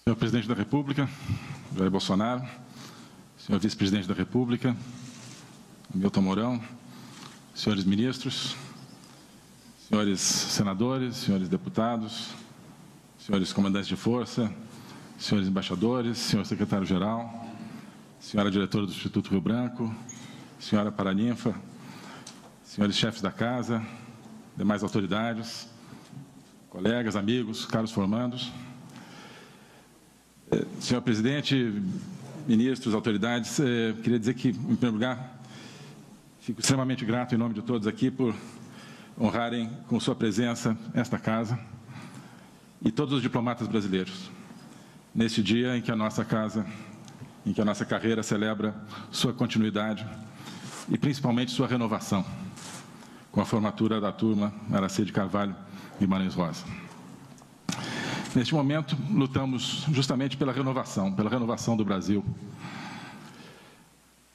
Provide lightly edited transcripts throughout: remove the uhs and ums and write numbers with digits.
Senhor Presidente da República, Jair Bolsonaro, senhor Vice-Presidente da República, Milton Mourão, senhores ministros, senhores senadores, senhores deputados, senhores comandantes de força, senhores embaixadores, senhor secretário-geral, senhora diretora do Instituto Rio Branco, senhora Paraninfa, senhores chefes da casa, demais autoridades, colegas, amigos, caros formandos. Senhor presidente, ministros, autoridades, queria dizer que, em primeiro lugar, fico extremamente grato em nome de todos aqui por honrarem com sua presença esta casa e todos os diplomatas brasileiros, neste dia em que a nossa casa, em que a nossa carreira celebra sua continuidade e principalmente sua renovação, com a formatura da turma Aracide Carvalho Guimarães Rosa. Neste momento, lutamos justamente pela renovação do Brasil.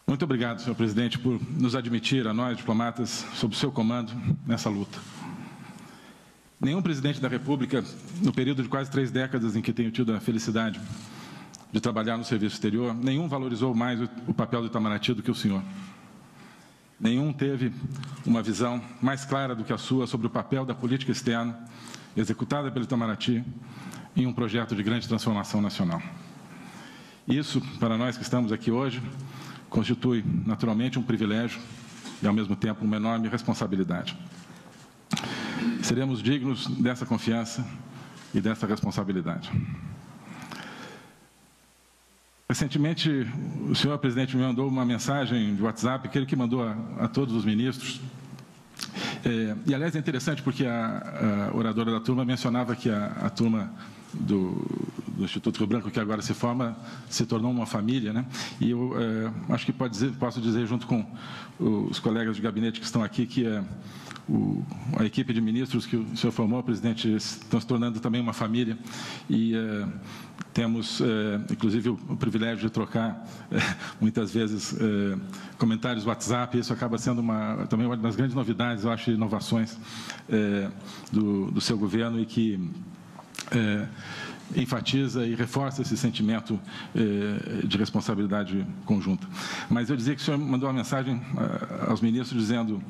Muito obrigado, senhor presidente, por nos admitir, a nós, diplomatas, sob o seu comando, nessa luta. Nenhum presidente da República, no período de quase 3 décadas em que tenho tido a felicidade de trabalhar no serviço exterior, nenhum valorizou mais o papel do Itamaraty do que o senhor. Nenhum teve uma visão mais clara do que a sua sobre o papel da política externa executada pelo Itamaraty em um projeto de grande transformação nacional. Isso, para nós que estamos aqui hoje, constitui naturalmente um privilégio e, ao mesmo tempo, uma enorme responsabilidade. Seremos dignos dessa confiança e dessa responsabilidade. Recentemente, o senhor presidente me mandou uma mensagem de WhatsApp, aquele que mandou a todos os ministros. E, aliás, é interessante porque a oradora da turma mencionava que a turma do Instituto Rio Branco, que agora se forma, se tornou uma família, né? E eu acho que posso dizer, junto com os colegas de gabinete que estão aqui, que a equipe de ministros que o senhor formou, presidente, estão se tornando também uma família. E temos, inclusive, o privilégio de trocar, muitas vezes, comentários do WhatsApp. Isso acaba sendo também uma das grandes novidades, eu acho, inovações do seu governo e que enfatiza e reforça esse sentimento de responsabilidade conjunta. Mas eu dizia que o senhor mandou uma mensagem aos ministros dizendo: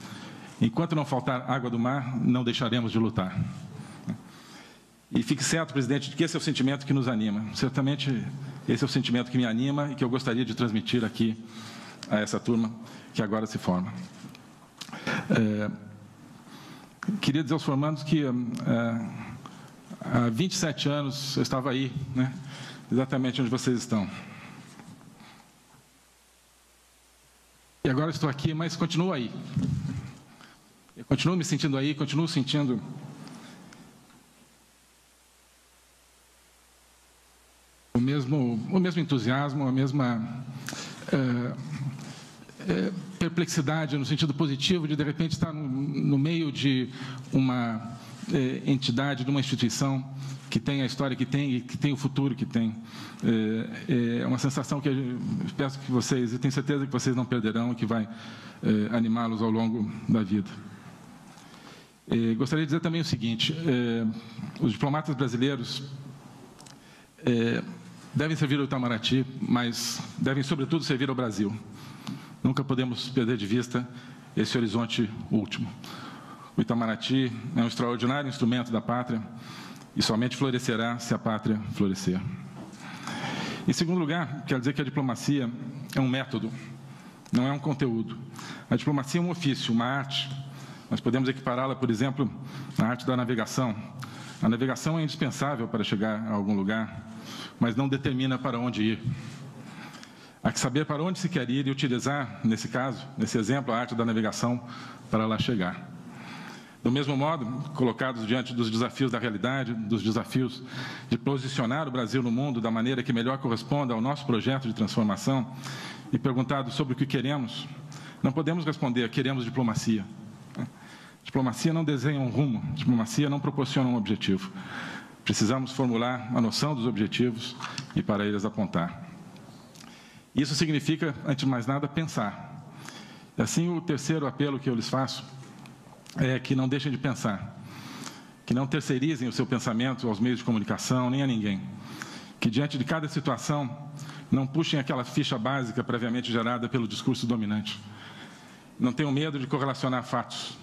enquanto não faltar água do mar, não deixaremos de lutar. E fique certo, presidente, de que esse é o sentimento que nos anima. Certamente, esse é o sentimento que me anima e que eu gostaria de transmitir aqui a essa turma que agora se forma. Queria dizer aos formandos que há 27 anos eu estava aí, né, exatamente onde vocês estão. E agora estou aqui, mas continuo aí. Eu continuo me sentindo aí, continuo sentindo o mesmo entusiasmo, a mesma perplexidade no sentido positivo de repente estar no meio de uma entidade, de uma instituição que tem a história que tem e que tem o futuro que tem. É uma sensação que eu peço que vocês, e tenho certeza que vocês não perderão, e que vai animá-los ao longo da vida. Gostaria de dizer também o seguinte: os diplomatas brasileiros devem servir ao Itamaraty, mas devem, sobretudo, servir ao Brasil. Nunca podemos perder de vista esse horizonte último. O Itamaraty é um extraordinário instrumento da pátria e somente florescerá se a pátria florescer. Em segundo lugar, quero dizer que a diplomacia é um método, não é um conteúdo. A diplomacia é um ofício, uma arte. Nós podemos equipará-la, por exemplo, à arte da navegação. A navegação é indispensável para chegar a algum lugar, mas não determina para onde ir. Há que saber para onde se quer ir e utilizar, nesse caso, nesse exemplo, a arte da navegação para lá chegar. Do mesmo modo, colocados diante dos desafios da realidade, dos desafios de posicionar o Brasil no mundo da maneira que melhor corresponda ao nosso projeto de transformação, e perguntados sobre o que queremos, não podemos responder: queremos diplomacia. Diplomacia não desenha um rumo, diplomacia não proporciona um objetivo. Precisamos formular a noção dos objetivos e para eles apontar. Isso significa, antes de mais nada, pensar. E assim, o terceiro apelo que eu lhes faço é que não deixem de pensar, que não terceirizem o seu pensamento aos meios de comunicação, nem a ninguém, que, diante de cada situação, não puxem aquela ficha básica previamente gerada pelo discurso dominante. Não tenham medo de correlacionar fatos.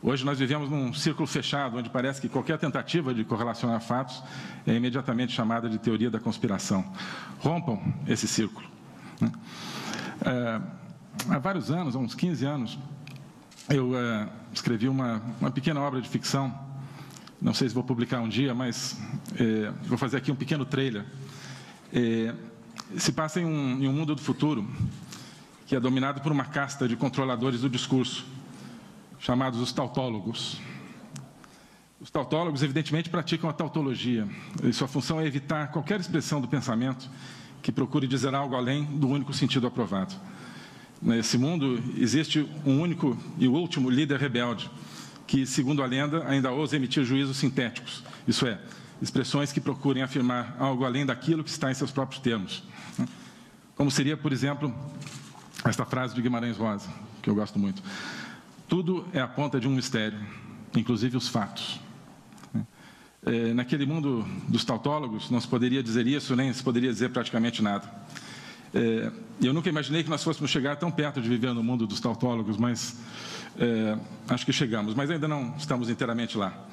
Hoje nós vivemos num círculo fechado, onde parece que qualquer tentativa de correlacionar fatos é imediatamente chamada de teoria da conspiração. Rompam esse círculo. Há vários anos, há uns 15 anos, eu escrevi uma pequena obra de ficção. Não sei se vou publicar um dia, mas vou fazer aqui um pequeno trailer. Se passa em um mundo do futuro que é dominado por uma casta de controladores do discurso, chamados os tautólogos. Os tautólogos, evidentemente, praticam a tautologia, e sua função é evitar qualquer expressão do pensamento que procure dizer algo além do único sentido aprovado. Nesse mundo, existe um único e último líder rebelde, que, segundo a lenda, ainda ousa emitir juízos sintéticos, isso é, expressões que procurem afirmar algo além daquilo que está em seus próprios termos. Como seria, por exemplo, esta frase de Guimarães Rosa, que eu gosto muito. Tudo é a ponta de um mistério, inclusive os fatos. Naquele mundo dos tautólogos, não se poderia dizer isso, nem se poderia dizer praticamente nada. Eu nunca imaginei que nós fôssemos chegar tão perto de viver no mundo dos tautólogos, mas acho que chegamos, mas ainda não estamos inteiramente lá.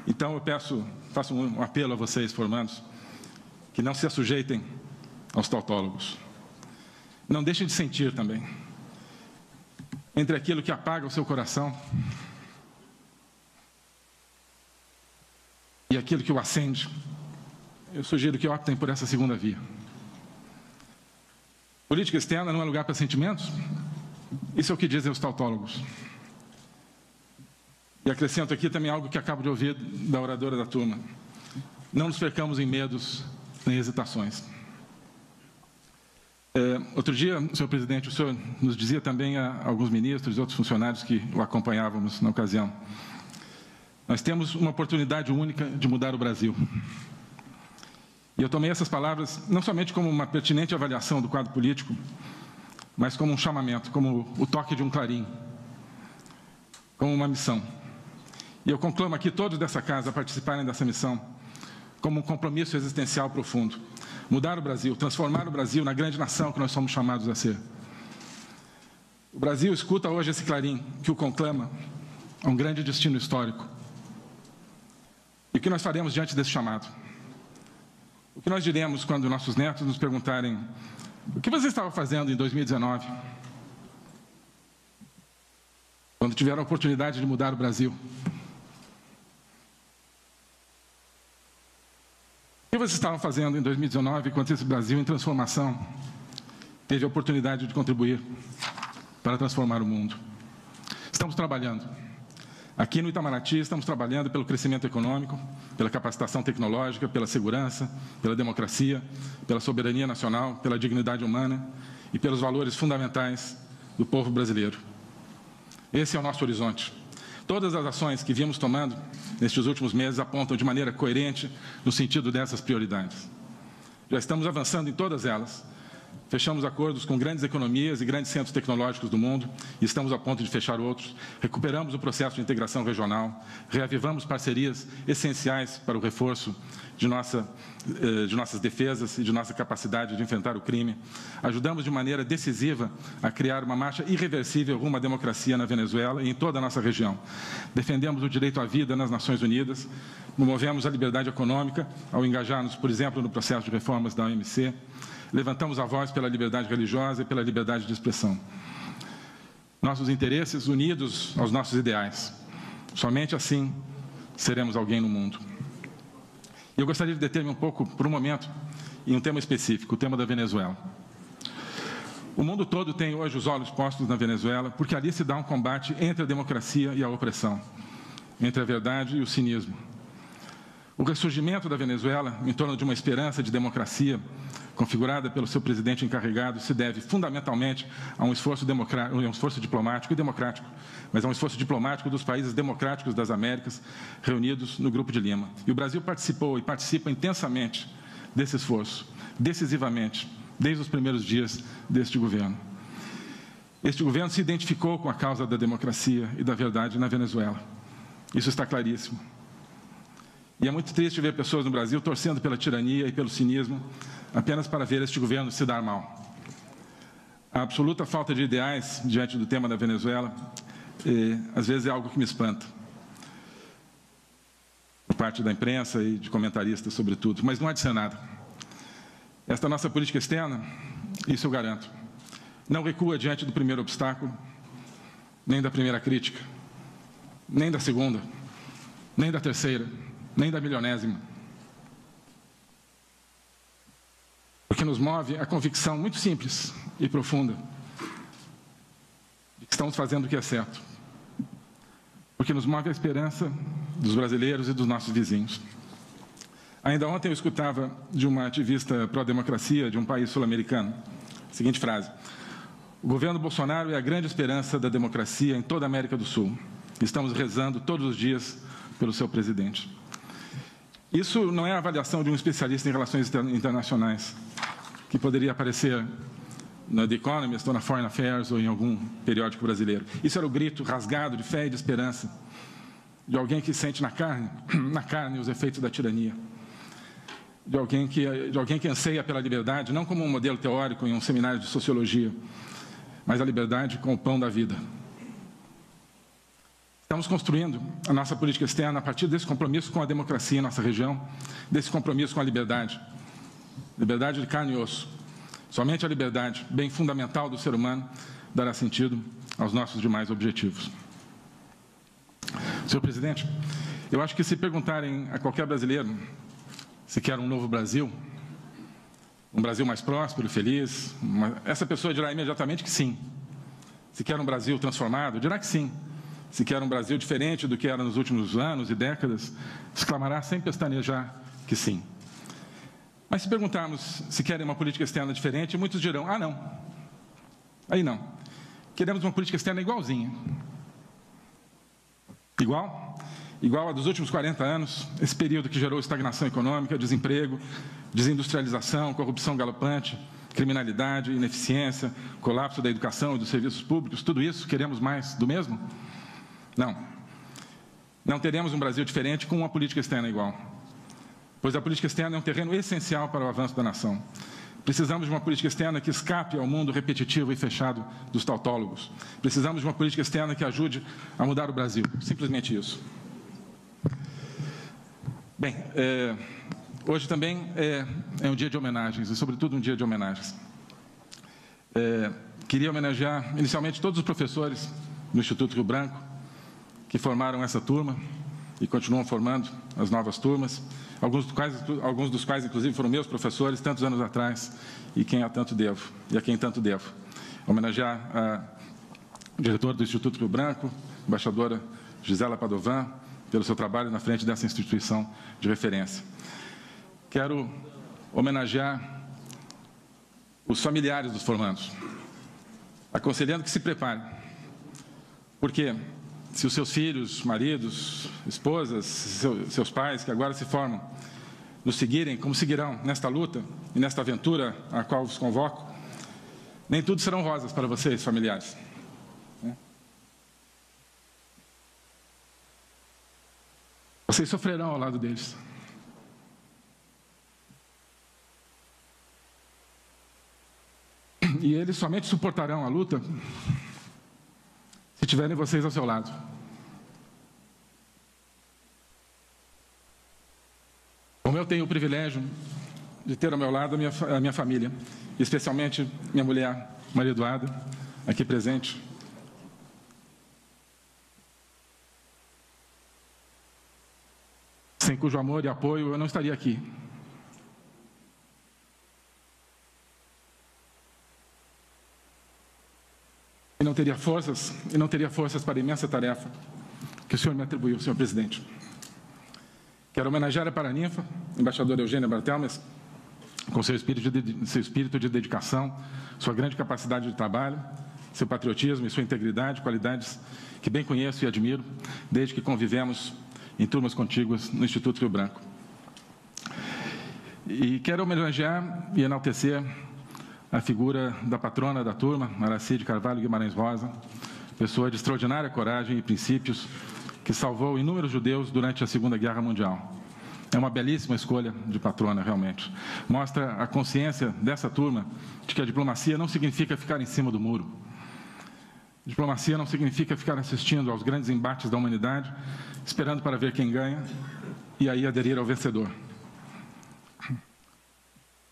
Então, faço um apelo a vocês, formandos, que não se assujeitem aos tautólogos. Não deixem de sentir também. Entre aquilo que apaga o seu coração e aquilo que o acende, eu sugiro que optem por essa segunda via. Política externa não é lugar para sentimentos? Isso é o que dizem os tautólogos. E acrescento aqui também algo que acabo de ouvir da oradora da turma. Não nos percamos em medos nem hesitações. Outro dia, senhor presidente, o senhor nos dizia também a alguns ministros e outros funcionários que o acompanhávamos na ocasião. Nós temos uma oportunidade única de mudar o Brasil. E eu tomei essas palavras não somente como uma pertinente avaliação do quadro político, mas como um chamamento, como o toque de um clarim, como uma missão. E eu conclamo aqui todos dessa casa a participarem dessa missão, como um compromisso existencial profundo. Mudar o Brasil, transformar o Brasil na grande nação que nós somos chamados a ser. O Brasil escuta hoje esse clarim que o conclama a um grande destino histórico. E o que nós faremos diante desse chamado? O que nós diremos quando nossos netos nos perguntarem: o que você estava fazendo em 2019? Quando tiveram a oportunidade de mudar o Brasil? O que vocês estavam fazendo em 2019, quando esse Brasil em transformação teve a oportunidade de contribuir para transformar o mundo? Estamos trabalhando. Aqui no Itamaraty, estamos trabalhando pelo crescimento econômico, pela capacitação tecnológica, pela segurança, pela democracia, pela soberania nacional, pela dignidade humana e pelos valores fundamentais do povo brasileiro. Esse é o nosso horizonte. Todas as ações que viemos tomando nestes últimos meses apontam de maneira coerente no sentido dessas prioridades. Já estamos avançando em todas elas. Fechamos acordos com grandes economias e grandes centros tecnológicos do mundo e estamos a ponto de fechar outros. Recuperamos o processo de integração regional, reavivamos parcerias essenciais para o reforço de nossas defesas e de nossa capacidade de enfrentar o crime. Ajudamos de maneira decisiva a criar uma marcha irreversível rumo à democracia na Venezuela e em toda a nossa região. Defendemos o direito à vida nas Nações Unidas, promovemos a liberdade econômica ao engajar-nos, por exemplo, no processo de reformas da OMC. Levantamos a voz pela liberdade religiosa e pela liberdade de expressão. Nossos interesses unidos aos nossos ideais. Somente assim seremos alguém no mundo. Eu gostaria de deter-me um pouco, por um momento, em um tema específico, o tema da Venezuela. O mundo todo tem hoje os olhos postos na Venezuela, porque ali se dá um combate entre a democracia e a opressão, entre a verdade e o cinismo. O ressurgimento da Venezuela, em torno de uma esperança de democracia, configurada pelo seu presidente encarregado, se deve fundamentalmente a um esforço diplomático e democrático, mas a um esforço diplomático dos países democráticos das Américas reunidos no Grupo de Lima. E o Brasil participou e participa intensamente desse esforço, decisivamente, desde os primeiros dias deste governo. Este governo se identificou com a causa da democracia e da verdade na Venezuela. Isso está claríssimo. E é muito triste ver pessoas no Brasil torcendo pela tirania e pelo cinismo, apenas para ver este governo se dar mal. A absoluta falta de ideais diante do tema da Venezuela, às vezes é algo que me espanta, por parte da imprensa e de comentaristas, sobretudo, mas não há de ser nada. Esta nossa política externa, isso eu garanto, não recua diante do primeiro obstáculo, nem da primeira crítica, nem da segunda, nem da terceira, nem da milionésima. Porque nos move a convicção muito simples e profunda de que estamos fazendo o que é certo. Porque nos move a esperança dos brasileiros e dos nossos vizinhos. Ainda ontem eu escutava de uma ativista pró-democracia de um país sul-americano a seguinte frase: o governo Bolsonaro é a grande esperança da democracia em toda a América do Sul. Estamos rezando todos os dias pelo seu presidente. Isso não é a avaliação de um especialista em relações internacionais, que poderia aparecer na The Economist ou na Foreign Affairs ou em algum periódico brasileiro. Isso era o grito rasgado de fé e de esperança de alguém que sente na carne os efeitos da tirania, de alguém que anseia pela liberdade, não como um modelo teórico em um seminário de sociologia, mas a liberdade com o pão da vida. Estamos construindo a nossa política externa a partir desse compromisso com a democracia em nossa região, desse compromisso com a liberdade. Liberdade de carne e osso. Somente a liberdade, bem fundamental do ser humano, dará sentido aos nossos demais objetivos. Senhor presidente, eu acho que se perguntarem a qualquer brasileiro se quer um novo Brasil, um Brasil mais próspero, feliz, essa pessoa dirá imediatamente que sim. Se quer um Brasil transformado, dirá que sim. Se quer um Brasil diferente do que era nos últimos anos e décadas, exclamará sem pestanejar que sim. Mas se perguntarmos se querem uma política externa diferente, muitos dirão, ah, não. Aí não. Queremos uma política externa igualzinha. Igual? Igual a dos últimos 40 anos, esse período que gerou estagnação econômica, desemprego, desindustrialização, corrupção galopante, criminalidade, ineficiência, colapso da educação e dos serviços públicos, tudo isso, queremos mais do mesmo? Não. Não teremos um Brasil diferente com uma política externa igual. Pois a política externa é um terreno essencial para o avanço da nação. Precisamos de uma política externa que escape ao mundo repetitivo e fechado dos tautólogos. Precisamos de uma política externa que ajude a mudar o Brasil. Simplesmente isso. Bem, hoje também é um dia de homenagens, e sobretudo um dia de homenagens. Queria homenagear inicialmente todos os professores do Instituto Rio Branco, que formaram essa turma e continuam formando as novas turmas, alguns dos quais, inclusive, foram meus professores tantos anos atrás, e a quem tanto devo. Homenagear a diretora do Instituto Rio Branco, embaixadora Gisela Padovan, pelo seu trabalho na frente dessa instituição de referência. Quero homenagear os familiares dos formandos, aconselhando que se preparem, porque se os seus filhos, maridos, esposas, seus pais, que agora se formam, nos seguirem, como seguirão nesta luta e nesta aventura a qual vos convoco, nem tudo serão rosas para vocês, familiares. Vocês sofrerão ao lado deles. E eles somente suportarão a luta se tiverem vocês ao seu lado. Como eu tenho o privilégio de ter ao meu lado a minha família, especialmente minha mulher, Maria Eduarda, aqui presente. Sem cujo amor e apoio eu não estaria aqui. E não teria forças para a imensa tarefa que o senhor me atribuiu, senhor presidente. Quero homenagear a Paraninfa, embaixadora Eugênia Barthelmes, com seu espírito de dedicação, sua grande capacidade de trabalho, seu patriotismo e sua integridade, qualidades que bem conheço e admiro, desde que convivemos em turmas contíguas no Instituto Rio Branco. E quero homenagear e enaltecer a figura da patrona da turma, Aracide Carvalho Guimarães Rosa, pessoa de extraordinária coragem e princípios, que salvou inúmeros judeus durante a Segunda Guerra Mundial. É uma belíssima escolha de patrona, realmente. Mostra a consciência dessa turma de que a diplomacia não significa ficar em cima do muro. Diplomacia não significa ficar assistindo aos grandes embates da humanidade, esperando para ver quem ganha e aí aderir ao vencedor.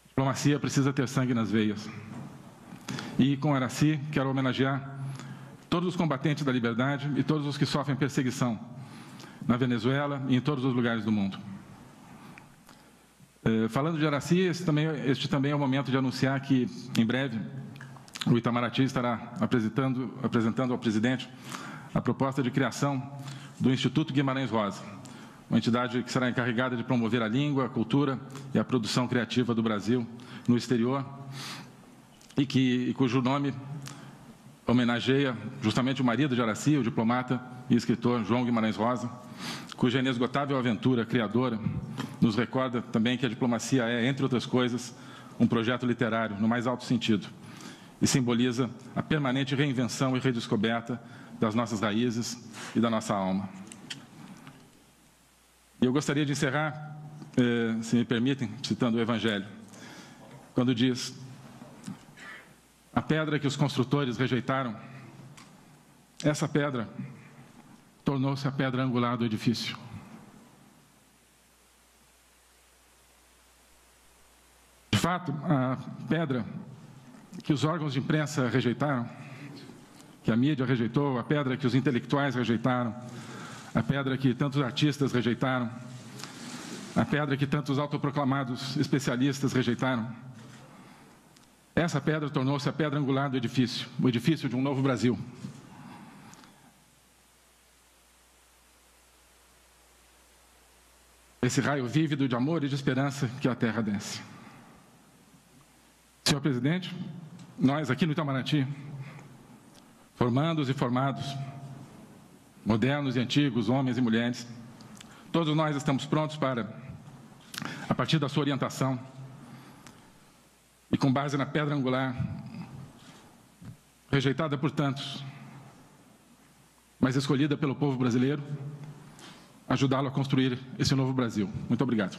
Diplomacia precisa ter sangue nas veias. E, com Aracy, quero homenagear todos os combatentes da liberdade e todos os que sofrem perseguição na Venezuela e em todos os lugares do mundo. Falando de Aracy, este também é o momento de anunciar que, em breve, o Itamaraty estará apresentando ao presidente a proposta de criação do Instituto Guimarães Rosa, uma entidade que será encarregada de promover a língua, a cultura e a produção criativa do Brasil no exterior e cujo nome homenageia justamente o marido de Aracy, o diplomata e escritor João Guimarães Rosa, cuja inesgotável aventura criadora nos recorda também que a diplomacia é, entre outras coisas, um projeto literário, no mais alto sentido, e simboliza a permanente reinvenção e redescoberta das nossas raízes e da nossa alma. E eu gostaria de encerrar, se me permitem, citando o Evangelho, quando diz: a pedra que os construtores rejeitaram, essa pedra tornou-se a pedra angular do edifício. De fato, a pedra que os órgãos de imprensa rejeitaram, que a mídia rejeitou, a pedra que os intelectuais rejeitaram, a pedra que tantos artistas rejeitaram, a pedra que tantos autoproclamados especialistas rejeitaram, essa pedra tornou-se a pedra angular do edifício, o edifício de um novo Brasil. Esse raio vívido de amor e de esperança que a terra desce. Senhor presidente, nós aqui no Itamaraty, formandos e formados, modernos e antigos, homens e mulheres, todos nós estamos prontos para, a partir da sua orientação e com base na pedra angular, rejeitada por tantos, mas escolhida pelo povo brasileiro, ajudá-lo a construir esse novo Brasil. Muito obrigado.